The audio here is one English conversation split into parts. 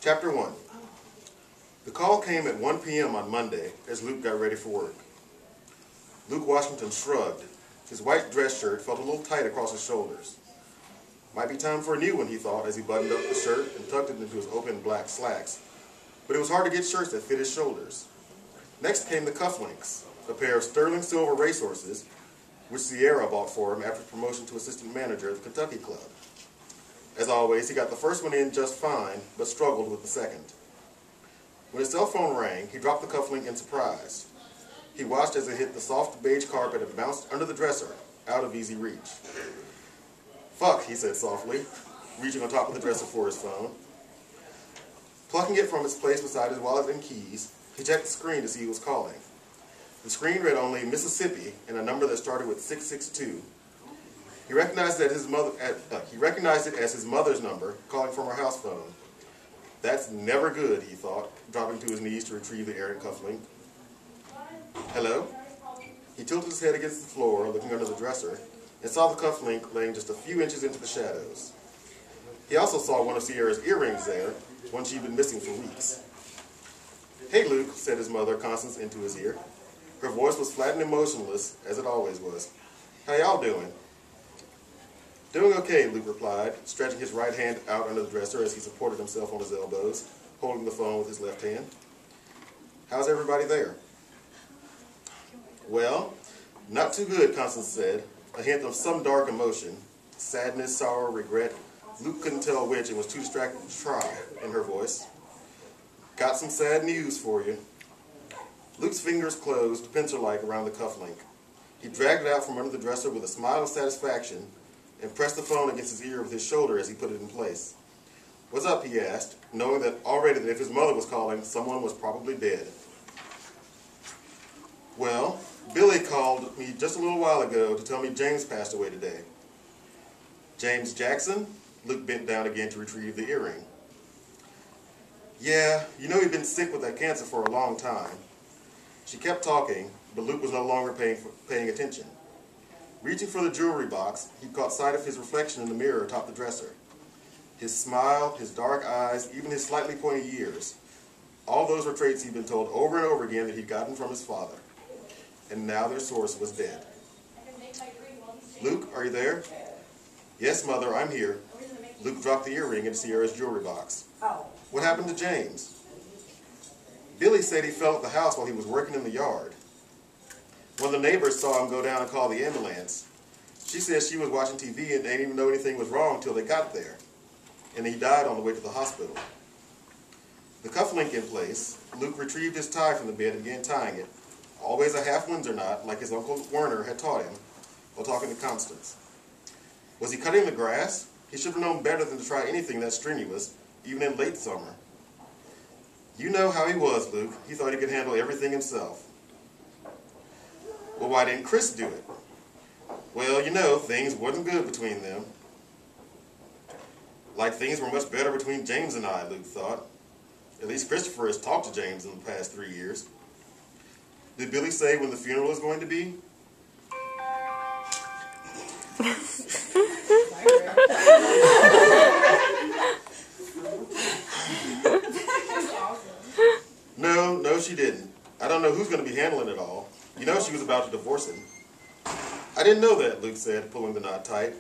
Chapter 1. The call came at 1 p.m. on Monday as Luke got ready for work. Luke Washington shrugged. His white dress shirt felt a little tight across his shoulders. Might be time for a new one, he thought, as he buttoned up the shirt and tucked it into his open black slacks. But it was hard to get shirts that fit his shoulders. Next came the cufflinks, a pair of sterling silver racehorses, which Sierra bought for him after his promotion to assistant manager at the Kentucky Club. As always, he got the first one in just fine, but struggled with the second. When his cell phone rang, he dropped the cufflink in surprise. He watched as it hit the soft beige carpet and bounced under the dresser, out of easy reach. "Fuck," he said softly, reaching on top of the dresser for his phone. Plucking it from its place beside his wallet and keys, he checked the screen to see who was calling. The screen read only Mississippi and a number that started with 662. He recognized it as his mother's number, calling from her house phone. That's never good, he thought, dropping to his knees to retrieve the errant cufflink. "Hello?" He tilted his head against the floor, looking under the dresser, and saw the cufflink laying just a few inches into the shadows. He also saw one of Sierra's earrings there, one she'd been missing for weeks. "Hey, Luke," said his mother, Constance, into his ear. Her voice was flat and emotionless, as it always was. "How y'all doing?" "Doing okay," Luke replied, stretching his right hand out under the dresser as he supported himself on his elbows, holding the phone with his left hand. "How's everybody there?" "Well, not too good," Constance said, a hint of some dark emotion, sadness, sorrow, regret. Luke couldn't tell which and was too distracted to try, in her voice. "Got some sad news for you." Luke's fingers closed, pencil-like, around the cufflink. He dragged it out from under the dresser with a smile of satisfaction and pressed the phone against his ear with his shoulder as he put it in place. "What's up?" he asked, knowing that already that if his mother was calling, someone was probably dead. "Well, Billy called me just a little while ago to tell me James passed away today." "James Jackson?" Luke bent down again to retrieve the earring. "Yeah, you know he'd been sick with that cancer for a long time." She kept talking, but Luke was no longer paying attention. Reaching for the jewelry box, he caught sight of his reflection in the mirror atop the dresser. His smile, his dark eyes, even his slightly pointy ears. All those were traits he'd been told over and over again that he'd gotten from his father. And now their source was dead. "Luke, are you there?" "Yes, Mother, I'm here." Luke dropped the earring into Sierra's jewelry box. "What happened to James?" "Billy said he fell at the house while he was working in the yard. One of the neighbors saw him go down and call the ambulance. She says she was watching TV and they didn't even know anything was wrong until they got there. And he died on the way to the hospital." The cufflink in place, Luke retrieved his tie from the bed and began tying it, always a half Windsor knot like his Uncle Werner had taught him, while talking to Constance. Was he cutting the grass? He should have known better than to try anything that strenuous, even in late summer. "You know how he was, Luke. He thought he could handle everything himself." "Well, why didn't Chris do it?" "Well, you know, things wasn't good between them." Like things were much better between James and I, Luke thought. At least Christopher has talked to James in the past 3 years. "Did Billy say when the funeral is going to be?" No, she didn't. I don't know who's going to be handling it all. You know she was about to divorce him." "I didn't know that," Luke said, pulling the knot tight.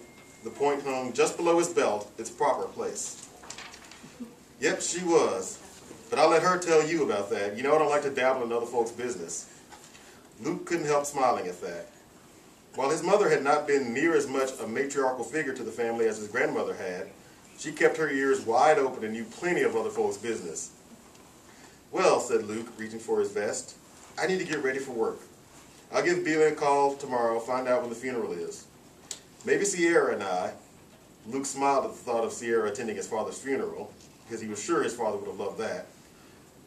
The point hung just below his belt, its proper place. "Yep, she was. But I'll let her tell you about that. You know I don't like to dabble in other folks' business." Luke couldn't help smiling at that. While his mother had not been near as much a matriarchal figure to the family as his grandmother had, she kept her ears wide open and knew plenty of other folks' business. "Well," said Luke, reaching for his vest, "I need to get ready for work. I'll give Billy a call tomorrow, find out when the funeral is. Maybe Sierra and I," Luke smiled at the thought of Sierra attending his father's funeral, because he was sure his father would have loved that,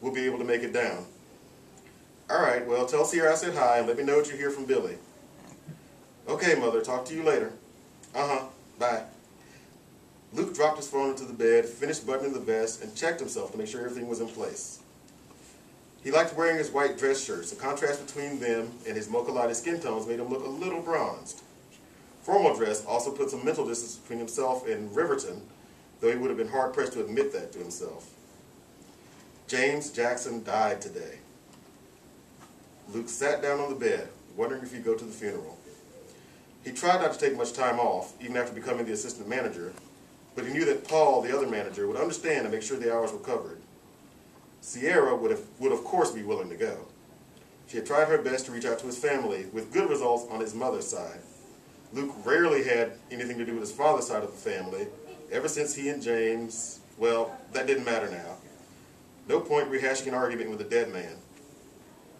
"will be able to make it down." "All right, well, tell Sierra I said hi and let me know what you hear from Billy." "Okay, Mother, talk to you later." Bye." Luke dropped his phone into the bed, finished buttoning the vest, and checked himself to make sure everything was in place. He liked wearing his white dress shirts. The contrast between them and his mocha-lighted skin tones made him look a little bronzed. Formal dress also put some mental distance between himself and Riverton, though he would have been hard-pressed to admit that to himself. James Jackson died today. Luke sat down on the bed, wondering if he'd go to the funeral. He tried not to take much time off, even after becoming the assistant manager, but he knew that Paul, the other manager, would understand and make sure the hours were covered. Sierra would of course be willing to go. She had tried her best to reach out to his family, with good results on his mother's side. Luke rarely had anything to do with his father's side of the family, ever since he and James, well, that didn't matter now. No point rehashing an argument with a dead man.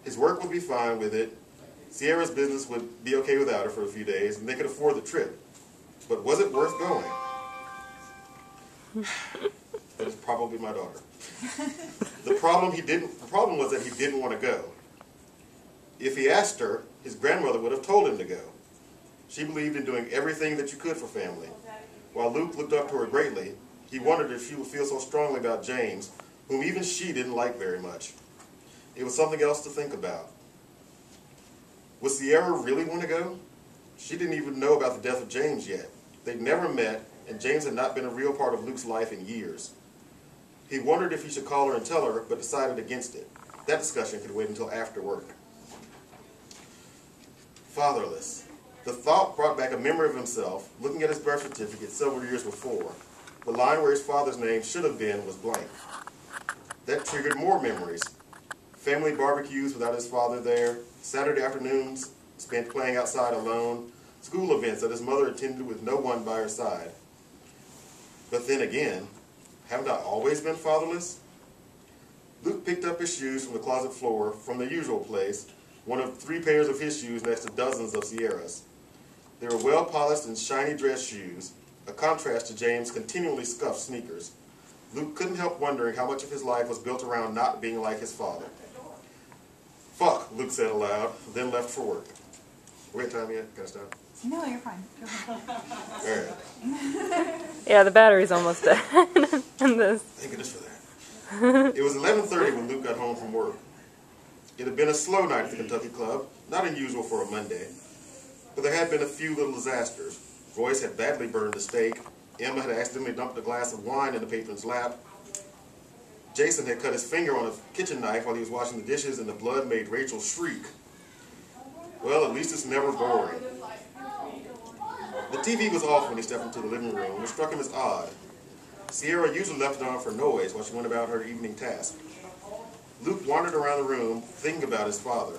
His work would be fine with it. Sierra's business would be okay without her for a few days, and they could afford the trip. But was it worth going? That is probably my daughter. The problem was that he didn't want to go. If he asked her, his grandmother would have told him to go. She believed in doing everything that you could for family. While Luke looked up to her greatly, he wondered if she would feel so strongly about James, whom even she didn't like very much. It was something else to think about. Would Sierra really want to go? She didn't even know about the death of James yet. They'd never met, and James had not been a real part of Luke's life in years. He wondered if he should call her and tell her, but decided against it. That discussion could wait until after work. Fatherless. The thought brought back a memory of himself, looking at his birth certificate several years before. The line where his father's name should have been was blank. That triggered more memories. Family barbecues without his father there, Saturday afternoons spent playing outside alone, school events that his mother attended with no one by her side. But then again, haven't I always been fatherless? Luke picked up his shoes from the closet floor from the usual place, one of 3 pairs of his shoes next to dozens of Sierra's. They were well-polished and shiny dress shoes, a contrast to James' continually scuffed sneakers. Luke couldn't help wondering how much of his life was built around not being like his father. "Fuck," Luke said aloud, then left for work. We got time yet? Gotta stop? No, you're fine. Go ahead. All right. Yeah, the battery's almost dead in this. Thank goodness for that. It was 11:30 when Luke got home from work. It had been a slow night at the Kentucky Club, not unusual for a Monday, but there had been a few little disasters. Royce had badly burned a steak. Emma had accidentally dumped a glass of wine in the patron's lap. Jason had cut his finger on a kitchen knife while he was washing the dishes, and the blood made Rachel shriek. Well, at least it's never boring. The TV was off when he stepped into the living room, which struck him as odd. Sierra usually left it on for noise while she went about her evening task. Luke wandered around the room, thinking about his father.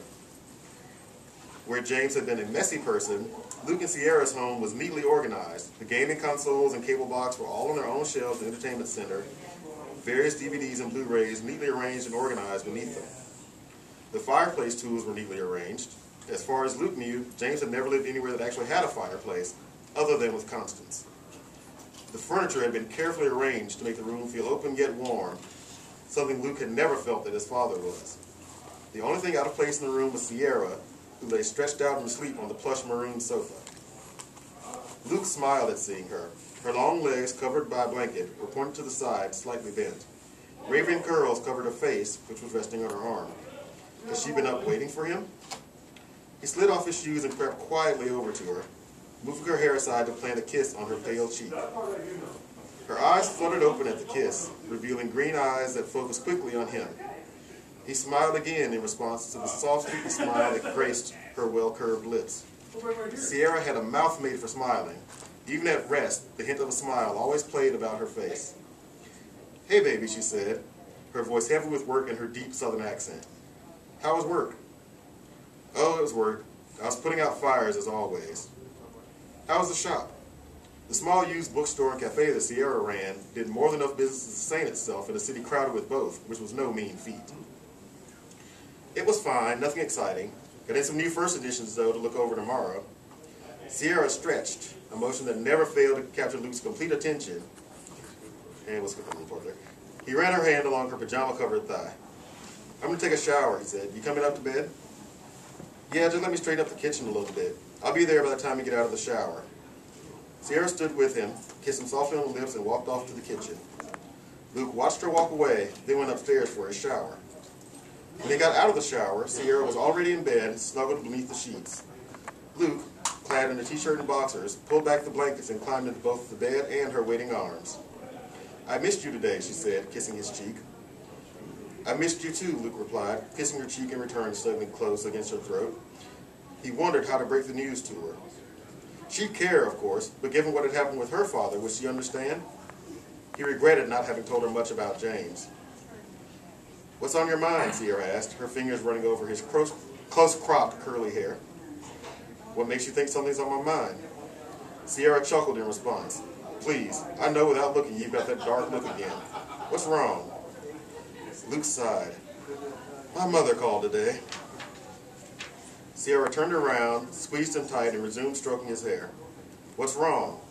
Where James had been a messy person, Luke and Sierra's home was neatly organized. The gaming consoles and cable box were all on their own shelves in the entertainment center, various DVDs and Blu-rays neatly arranged and organized beneath them. The fireplace tools were neatly arranged. As far as Luke knew, James had never lived anywhere that actually had a fireplace, other than with Constance. The furniture had been carefully arranged to make the room feel open yet warm, something Luke had never felt that his father was. The only thing out of place in the room was Sierra, who lay stretched out in sleep on the plush maroon sofa. Luke smiled at seeing her. Her long legs, covered by a blanket, were pointed to the side, slightly bent. Raven curls covered her face, which was resting on her arm. Had she been up waiting for him? He slid off his shoes and crept quietly over to her, moving her hair aside to plant a kiss on her pale cheek. Her eyes fluttered open at the kiss, revealing green eyes that focused quickly on him. He smiled again in response to the soft, creepy smile that graced her well-curved lips. Sierra had a mouth made for smiling. Even at rest, the hint of a smile always played about her face. "Hey, baby," she said, her voice heavy with work and her deep southern accent. "How was work?" "Oh, it was work. I was putting out fires as always." "How was the shop?" The small used bookstore and cafe that Sierra ran did more than enough business to sustain itself in a city crowded with both, which was no mean feat. "It was fine, nothing exciting. Got in some new first editions, though, to look over tomorrow." Sierra stretched, a motion that never failed to capture Luke's complete attention. And what's going on there? He ran her hand along her pajama-covered thigh. "I'm going to take a shower," he said. "You coming up to bed?" "Yeah, just let me straighten up the kitchen a little bit. I'll be there by the time you get out of the shower." Sierra stood with him, kissed him softly on the lips, and walked off to the kitchen. Luke watched her walk away, then went upstairs for his shower. When he got out of the shower, Sierra was already in bed, snuggled beneath the sheets. Luke, clad in a t-shirt and boxers, pulled back the blankets and climbed into both the bed and her waiting arms. "I missed you today," she said, kissing his cheek. I missed you too, Luke replied, kissing her cheek in return, snuggling close against her throat. He wondered how to break the news to her. She'd care, of course, but given what had happened with her father, would she understand? He regretted not having told her much about James. What's on your mind? Sierra asked, her fingers running over his close-cropped curly hair. What makes you think something's on my mind? Sierra chuckled in response. Please, I know without looking you've got that dark look again. What's wrong? Luke sighed. My mother called today. Sierra turned around, squeezed him tight, and resumed stroking his hair. What's wrong?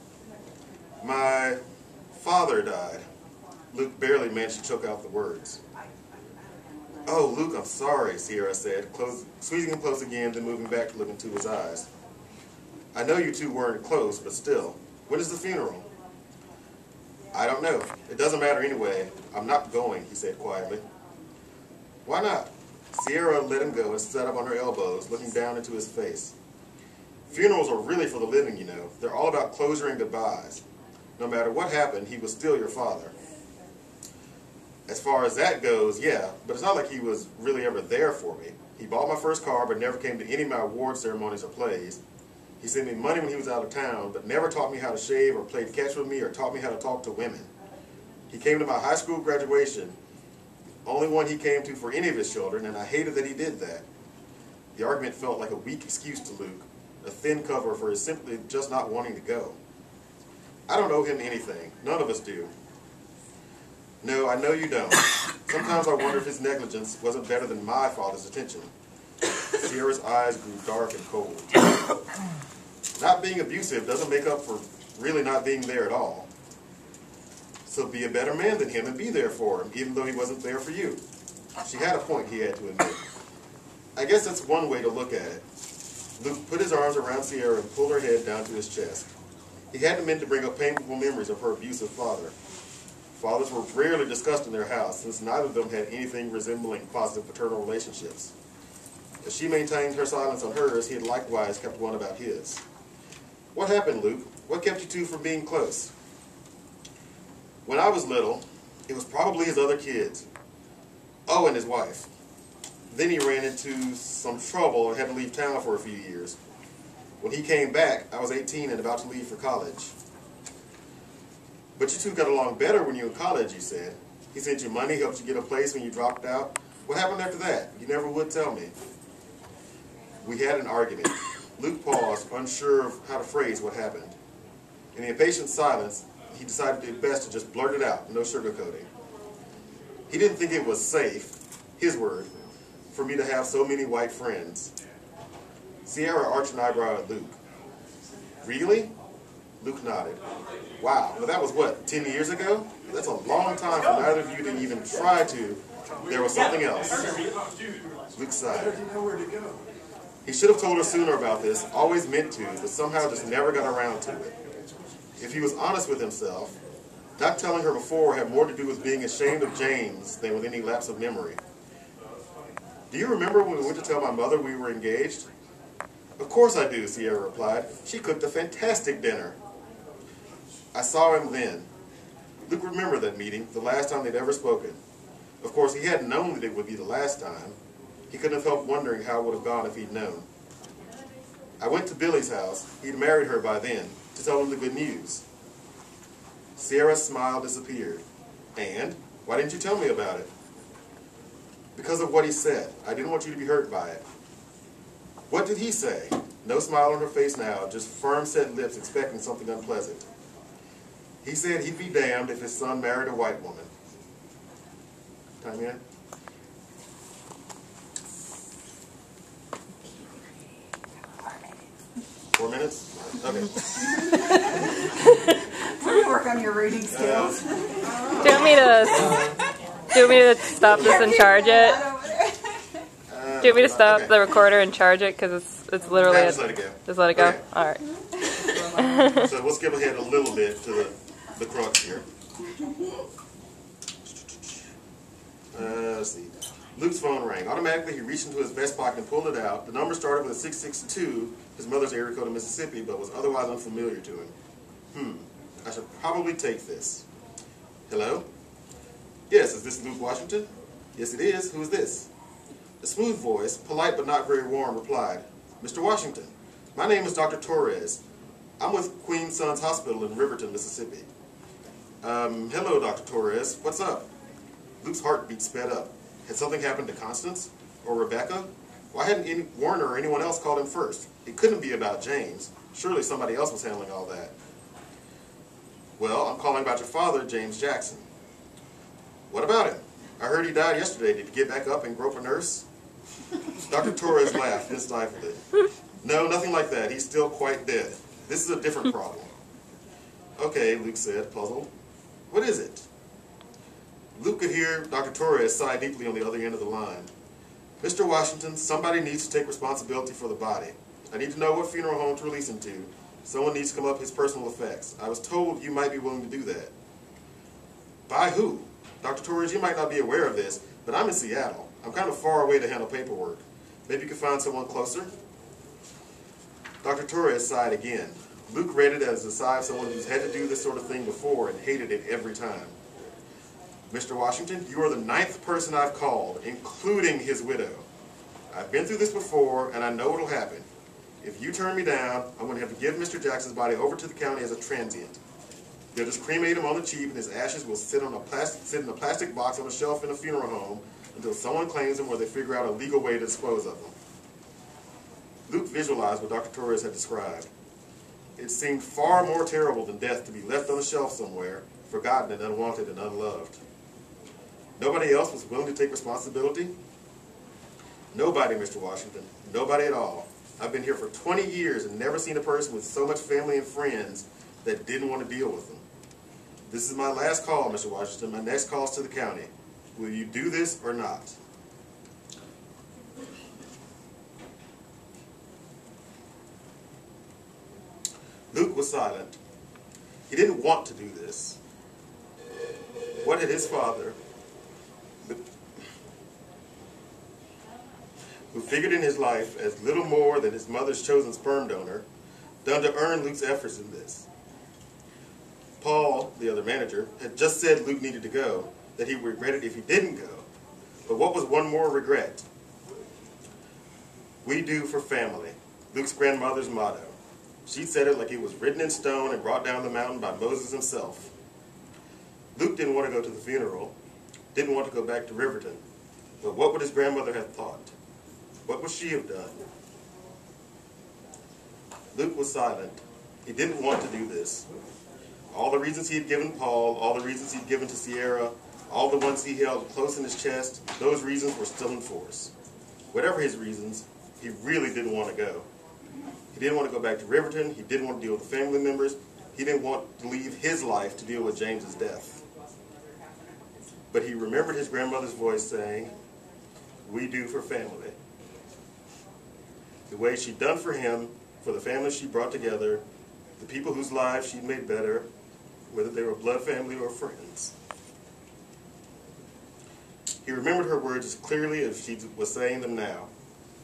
My father died. Luke barely managed to choke out the words. Oh, Luke, I'm sorry, Sierra said, squeezing him close again, then moving back to look into his eyes. I know you two weren't close, but still. When is the funeral? I don't know. It doesn't matter anyway. I'm not going, he said quietly. Why not? Sierra let him go and sat up on her elbows, looking down into his face. Funerals are really for the living, you know. They're all about closure and goodbyes. No matter what happened, he was still your father. As far as that goes, yeah, but it's not like he was really ever there for me. He bought my first car, but never came to any of my award ceremonies or plays. He sent me money when he was out of town, but never taught me how to shave or played catch with me or taught me how to talk to women. He came to my high school graduation, the only one he came to for any of his children, and I hated that he did that. The argument felt like a weak excuse to Luke, a thin cover for his simply just not wanting to go. I don't owe him anything. None of us do. No, I know you don't. Sometimes I wonder if his negligence wasn't better than my father's attention. Sierra's eyes grew dark and cold. Not being abusive doesn't make up for really not being there at all. So be a better man than him and be there for him, even though he wasn't there for you. She had a point, he had to admit. I guess that's one way to look at it. Luke put his arms around Sierra and pulled her head down to his chest. He hadn't meant to bring up painful memories of her abusive father. Fathers were rarely discussed in their house, since neither of them had anything resembling positive paternal relationships. As she maintained her silence on hers, he had likewise kept one about his. What happened, Luke? What kept you two from being close? When I was little, it was probably his other kids. Oh, and his wife. Then he ran into some trouble and had to leave town for a few years. When he came back, I was 18 and about to leave for college. But you two got along better when you were in college, you said. He sent you money, helped you get a place when you dropped out. What happened after that? You never would tell me. We had an argument. Luke paused, unsure of how to phrase what happened. In the impatient silence, he decided it best to just blurt it out, no sugarcoating. He didn't think it was safe, his word, for me to have so many white friends. Sierra arched an eyebrow at Luke. Really? Luke nodded. Wow, but that was what, 10 years ago? That's a long time for neither of you to even try to. There was something else. Luke sighed. He should have told her sooner about this, always meant to, but somehow just never got around to it. If he was honest with himself, not telling her before had more to do with being ashamed of James than with any lapse of memory. Do you remember when we went to tell my mother we were engaged? Of course I do, Sierra replied. She cooked a fantastic dinner. I saw him then. Luke remembered that meeting, the last time they'd ever spoken. Of course, he hadn't known that it would be the last time. He couldn't have helped wondering how it would have gone if he'd known. I went to Billy's house, he'd married her by then, to tell him the good news. Sierra's smile disappeared. And? Why didn't you tell me about it? Because of what he said. I didn't want you to be hurt by it. What did he say? No smile on her face now, just firm set lips expecting something unpleasant. He said he'd be damned if his son married a white woman. Time in? Four minutes? Okay. Work on your reading skills. Do you want me to stop this and charge it? Do you want me to stop the recorder and charge it? Because it's literally... Just let it go. Just let it go? Okay. Alright. So we'll skip ahead a little bit to the crux here. Let's see. Luke's phone rang. Automatically, he reached into his vest pocket and pulled it out. The number started with a 662, his mother's area code in Mississippi, but was otherwise unfamiliar to him. I should probably take this. Hello? Yes, is this Luke Washington? Yes, it is. Who is this? The smooth voice, polite but not very warm, replied, Mr. Washington, my name is Dr. Torres. I'm with Queen Sons Hospital in Riverton, Mississippi. Hello, Dr. Torres. What's up? Luke's heartbeat sped up. Had something happened to Constance? Or Rebecca? Why hadn't Warner or anyone else called him first? It couldn't be about James. Surely somebody else was handling all that. Well, I'm calling about your father, James Jackson. What about him? I heard he died yesterday. Did he get back up and grope a nurse? Dr. Torres laughed and stifled it. No, nothing like that. He's still quite dead. This is a different problem. Okay, Luke said, puzzled. What is it? Luke could hear Dr. Torres sigh deeply on the other end of the line. Mr. Washington, somebody needs to take responsibility for the body. I need to know what funeral home to release him to. Someone needs to come up with his personal effects. I was told you might be willing to do that. By who? Dr. Torres, you might not be aware of this, but I'm in Seattle. I'm kind of far away to handle paperwork. Maybe you could find someone closer? Dr. Torres sighed again. Luke read it as the sigh of someone who's had to do this sort of thing before and hated it every time. Mr. Washington, you are the 9th person I've called, including his widow. I've been through this before, and I know what'll happen. If you turn me down, I'm going to have to give Mr. Jackson's body over to the county as a transient. They'll just cremate him on the cheap, and his ashes will sit in a plastic box on a shelf in a funeral home until someone claims them or they figure out a legal way to dispose of them. Luke visualized what Dr. Torres had described. It seemed far more terrible than death to be left on a shelf somewhere, forgotten and unwanted and unloved. Nobody else was willing to take responsibility? Nobody, Mr. Washington. Nobody at all. I've been here for 20 years and never seen a person with so much family and friends that didn't want to deal with them. This is my last call, Mr. Washington. My next call is to the county. Will you do this or not? Luke was silent. He didn't want to do this. What had his father, who figured in his life as little more than his mother's chosen sperm donor, done to earn Luke's efforts in this? Paul, the other manager, had just said Luke needed to go, that he regretted if he didn't go. But what was one more regret? We do for family, Luke's grandmother's motto. She said it like it was written in stone and brought down the mountain by Moses himself. Luke didn't want to go to the funeral, didn't want to go back to Riverton. But what would his grandmother have thought? What would she have done? Luke was silent. He didn't want to do this. All the reasons he had given Paul, all the reasons he'd given to Sierra, all the ones he held close in his chest, those reasons were still in force. Whatever his reasons, he really didn't want to go. He didn't want to go back to Riverton. He didn't want to deal with the family members. He didn't want to leave his life to deal with James's death. But he remembered his grandmother's voice saying, "We do for family." The way she'd done for him, for the family she brought together, the people whose lives she'd made better, whether they were blood family or friends. He remembered her words as clearly as she was saying them now.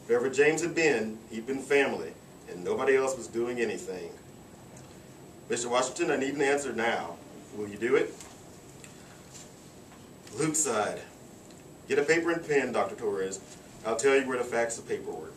Wherever James had been, he'd been family, and nobody else was doing anything. Mr. Washington, I need an answer now. Will you do it? Luke sighed. Get a paper and pen, Dr. Torres. I'll tell you where to fax the paperwork.